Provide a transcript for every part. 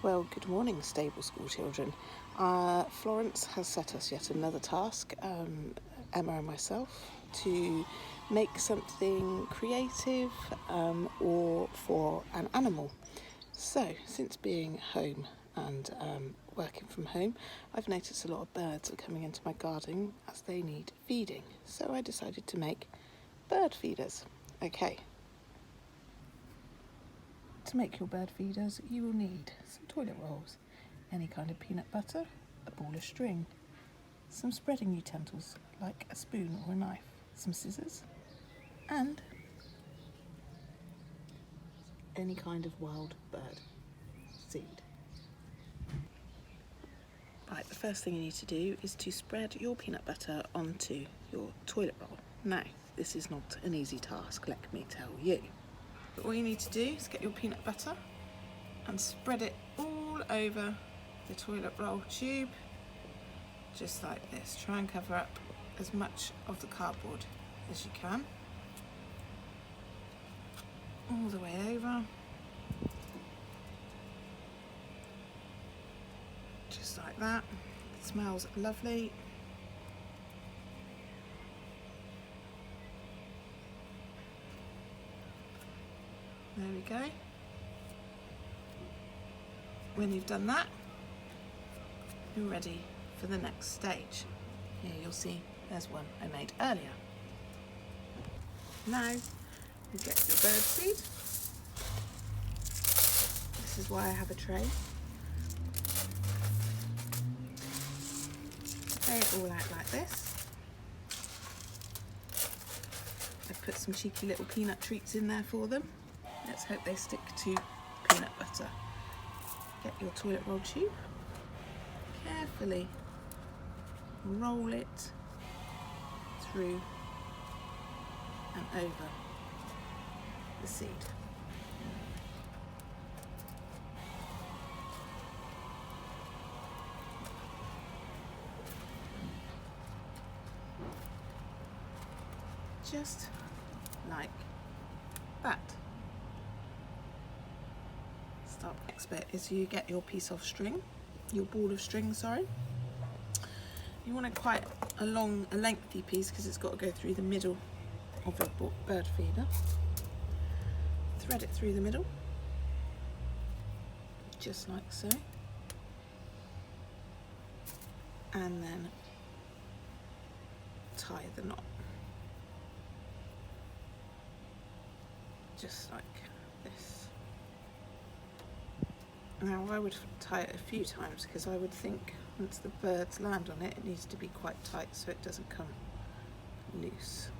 Well, good morning, stable school children. Florence has set us yet another task, Emma and myself, to make something creative or for an animal. So, since being home and working from home, I've noticed a lot of birds are coming into my garden as they need feeding. So I decided to make bird feeders. Okay. To make your bird feeders, you will need some toilet rolls, any kind of peanut butter, a ball of string, some spreading utensils like a spoon or a knife, some scissors, and any kind of wild bird seed. Right, the first thing you need to do is to spread your peanut butter onto your toilet roll. Now, this is not an easy task, let me tell you. But all you need to do is get your peanut butter and spread it all over the toilet roll tube, just like this. Try and cover up as much of the cardboard as you can, all the way over, just like that. It smells lovely. There we go. When you've done that, you're ready for the next stage. Here you'll see there's one I made earlier. Now you get your bird seed. This is why I have a tray. Lay it all out like this. I've put some cheeky little peanut treats in there for them. Let's hope they stick to peanut butter. Get your toilet roll tube, carefully roll it through and over the seed. Just like that. Start. Next bit is you get your piece of string, your ball of string, sorry. You want it quite a lengthy piece because it's got to go through the middle of a bird feeder. Thread it through the middle, just like so. And then tie the knot, just like this. Now I would tie it a few times because I would think once the birds land on it, it needs to be quite tight so it doesn't come loose.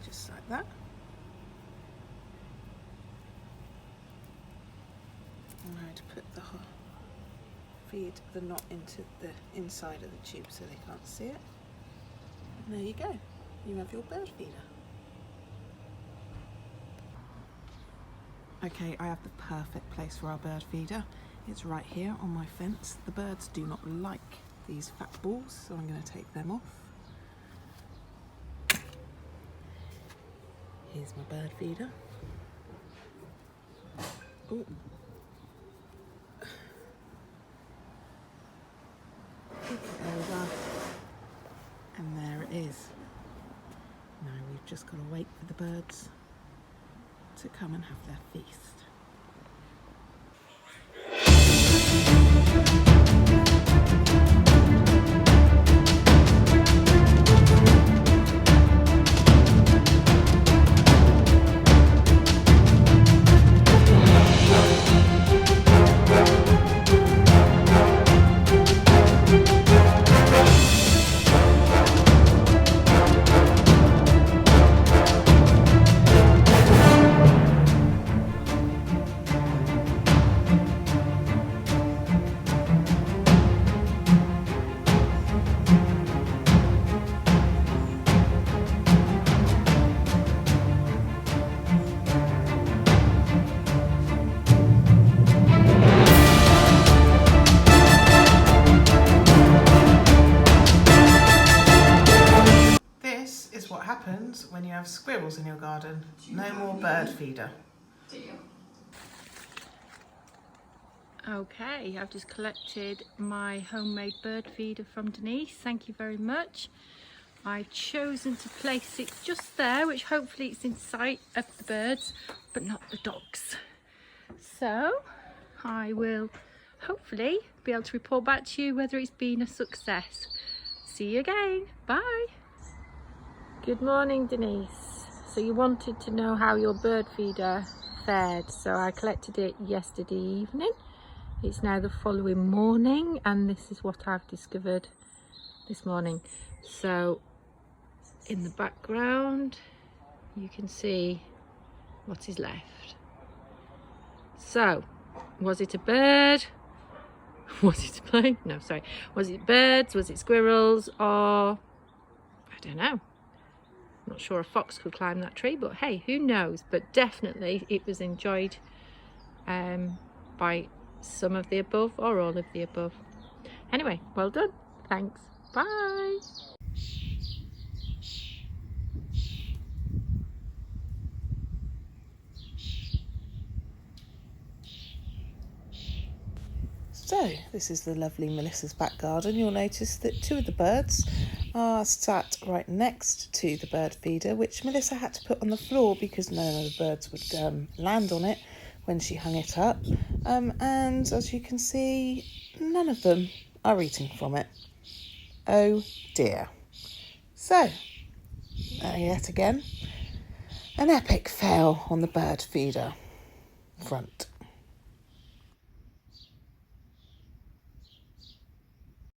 Just like that. I'm going to put feed the knot into the inside of the tube so they can't see it. And there you go. You have your bird feeder. Okay, I have the perfect place for our bird feeder. It's right here on my fence. The birds do not like these fat balls, so I'm going to take them off. Here's my bird feeder. Ooh. There we go. And there it is. Now we've just got to wait for the birds to come and have their feast. Happens when you have squirrels in your garden. No more bird feeder. Okay, I've just collected my homemade bird feeder from Denise. Thank you very much. I've chosen to place it just there, which hopefully it's in sight of the birds, but not the dogs. So I will hopefully be able to report back to you whether it's been a success. See you again. Bye. Good morning, Denise. So you wanted to know how your bird feeder fared. So I collected it yesterday evening. It's now the following morning and this is what I've discovered this morning. So in the background you can see what is left. So was it a bird? Was it a plane? No, sorry. Was it birds? Was it squirrels? Or I don't know. I'm not sure a fox could climb that tree, but hey, who knows? But definitely it was enjoyed by some of the above or all of the above. Anyway, well done. Thanks. Bye. So this is the lovely Melissa's back garden. You'll notice that two of the birds are sat right next to the bird feeder, which Melissa had to put on the floor because none of the birds would land on it when she hung it up. And as you can see, none of them are eating from it. Oh dear. So, yet again, an epic fail on the bird feeder front.